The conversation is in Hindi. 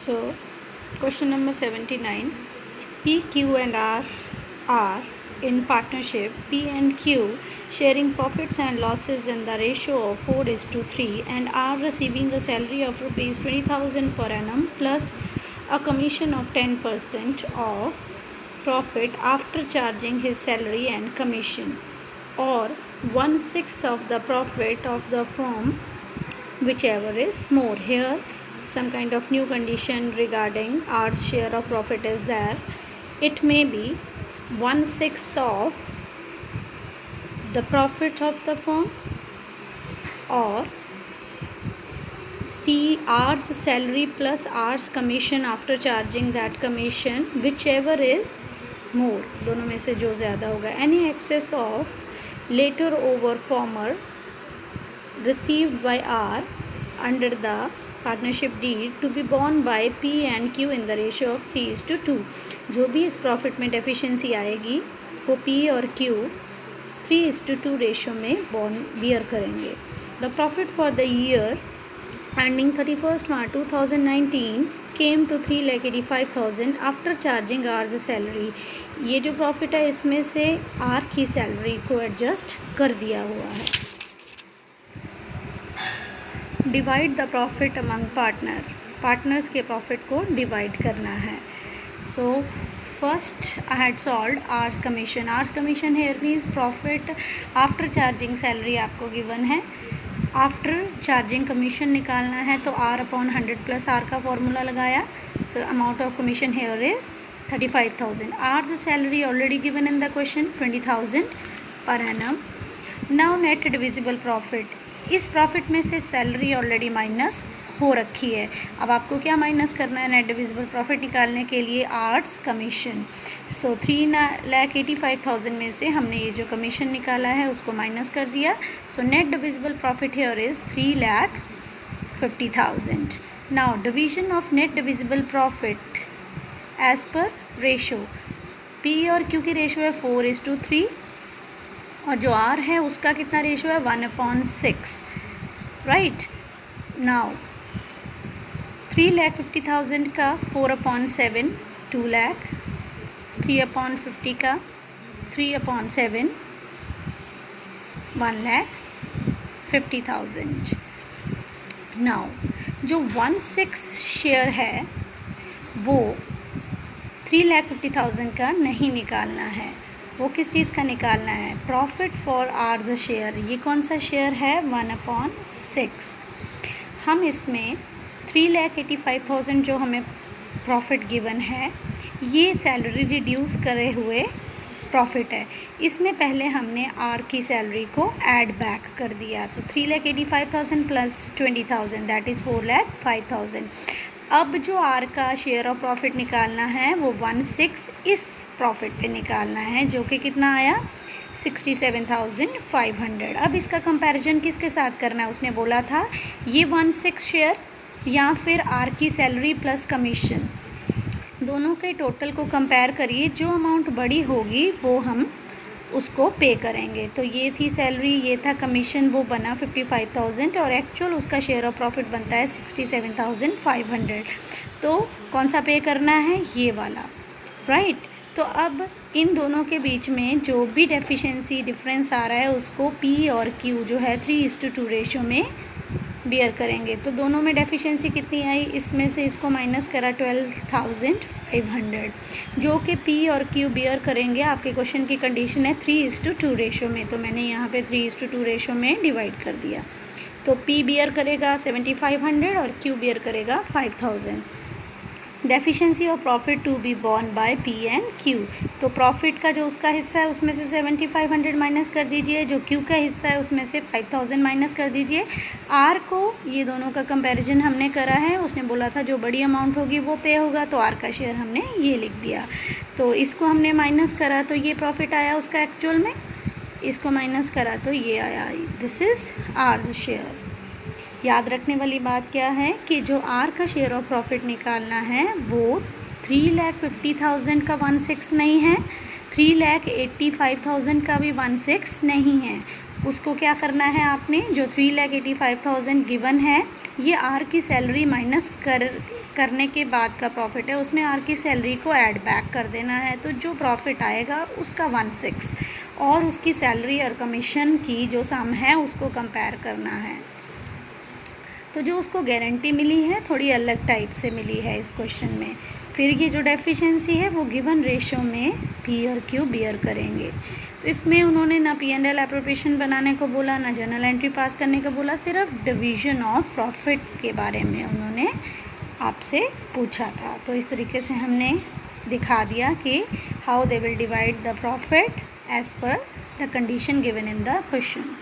So, question number 79. P, Q and R are in partnership. P and Q sharing profits and losses in the ratio of 4:3 and are receiving a salary of rupees 20,000 per annum plus a commission of 10% of profit after charging his salary and commission, or 1/6 of the profit of the firm, whichever is more. Here some kind of new condition regarding R's share of profit is there. It may be 1/6 of the profit of the firm, or C, R's salary plus R's commission after charging that commission, whichever is more. दोनों में से जो ज़्यादा होगा. Any excess of later over former received by R under the partnership deed to be borne by P and Q in the ratio of 3:2. जो भी इस प्रॉफिट में डेफिशिएंसी आएगी वो P और Q 3:2 रेशो में बियर करेंगे. The profit for the year ending 31st March 2019 came to 3,85,000 after charging R's salary. ये जो प्रॉफिट है इसमें से R की सैलरी को एडजस्ट कर दिया हुआ है. Divide the profit among partners के प्रॉफिट को डिवाइड करना है. So first I had solved R's commission here means profit after charging salary आपको गिवन है. आफ्टर चार्जिंग कमीशन निकालना है तो R/100 प्लस R का फॉर्मूला लगाया. So amount of commission here is 35,000. R's salary already given in the question 20,000 per annum. Now net divisible profit. इस प्रॉफिट में से सैलरी ऑलरेडी माइनस हो रखी है. अब आपको क्या माइनस करना है नेट डिविजिबल प्रॉफिट निकालने के लिए? R's commission. सो 3,85,000 में से हमने ये जो कमीशन निकाला है उसको माइनस कर दिया. So net divisible profit here is 3,50,000. Now division of net divisible profit as per ratio. P और Q की रेशो है 4:3 और जो R है उसका कितना रेशो है? 1/6. राइट. नाउ 3,50,000 का 4/7 2 लाख. 3/50 का 3/7 1,50,000. नाउ जो 1/6 शेयर है वो 3,50,000 का नहीं निकालना है. वो किस चीज़ का निकालना है? Profit for R's share. ये कौन सा शेयर है? 1/6. हम इसमें 3,85,000 जो हमें प्रॉफिट गिवन है ये सैलरी रिड्यूस करे हुए प्रॉफिट है. इसमें पहले हमने R की सैलरी को ऐड बैक कर दिया. तो 3,85,000 प्लस 20,000 दैट इज़ 4,05,000. अब जो R का शेयर ऑफ प्रॉफिट निकालना है वो 1/6 इस प्रॉफिट पे निकालना है जो कि कितना आया? 67,500. अब इसका कंपैरिजन किसके साथ करना है? उसने बोला था ये 1/6 शेयर या फिर R की सैलरी प्लस कमीशन, दोनों के टोटल को कंपेयर करिए. जो अमाउंट बड़ी होगी वो हम उसको पे करेंगे. तो ये थी सैलरी, ये था कमीशन, वो बना 55,000 और एक्चुअल उसका शेयर ऑफ प्रॉफिट बनता है 67,500. तो कौन सा पे करना है? ये वाला. राइट. तो अब इन दोनों के बीच में जो भी डेफिशिएंसी डिफरेंस आ रहा है उसको P और Q जो है 3:2 रेशो में बियर करेंगे. तो दोनों में डेफिशिएंसी कितनी आई? इसमें से इसको माइनस करा 12,500 जो कि P और Q बियर करेंगे. आपके क्वेश्चन की कंडीशन है 3:2 रेशो में, तो मैंने यहाँ पे 3:2 रेशो में डिवाइड कर दिया. तो P बियर करेगा 7,500 और Q बियर करेगा 5,000. Deficiency of profit to be borne by P and Q. तो प्रॉफिट का जो उसका हिस्सा है उसमें से 7,500 माइनस कर दीजिए. जो Q का हिस्सा है उसमें से 5,000 माइनस कर दीजिए. R को ये दोनों का कंपैरिजन हमने करा है. उसने बोला था जो बड़ी अमाउंट होगी वो पे होगा, तो R का शेयर हमने ये लिख दिया. तो इसको हमने माइनस करा तो ये प्रॉफिट आया उसका एक्चुअल में. इसको माइनस करा तो ये आया. This is R's share. याद रखने वाली बात क्या है कि जो R का शेयर ऑफ प्रॉफिट निकालना है वो 3,50,000 का 1/6 नहीं है, 3,85,000 का भी 1/6 नहीं है. उसको क्या करना है आपने? जो 3,85,000 गिवन है ये R की सैलरी माइनस कर करने के बाद का प्रॉफिट है उसमें आर की सैलरी को ऐड बैक कर देना है। तो जो प्रॉफिट आएगा उसका 1/6 और उसकी सैलरी और कमीशन की जो सम है उसको कंपेयर करना है। तो जो उसको गारंटी मिली है थोड़ी अलग टाइप से मिली है इस क्वेश्चन में। फिर ये जो डेफिशिएंसी है वो गिवन रेशो में पी और क्यू बियर करेंगे। तो इसमें उन्होंने ना P&L एप्रोप्रिएशन बनाने को बोला, ना जर्नल एंट्री पास करने को बोला, सिर्फ डिवीजन ऑफ प्रॉफिट के बारे में उन्होंने आपसे पूछा था। तो इस तरीके से हमने दिखा दिया कि how they will divide the profit as per the condition given in the question.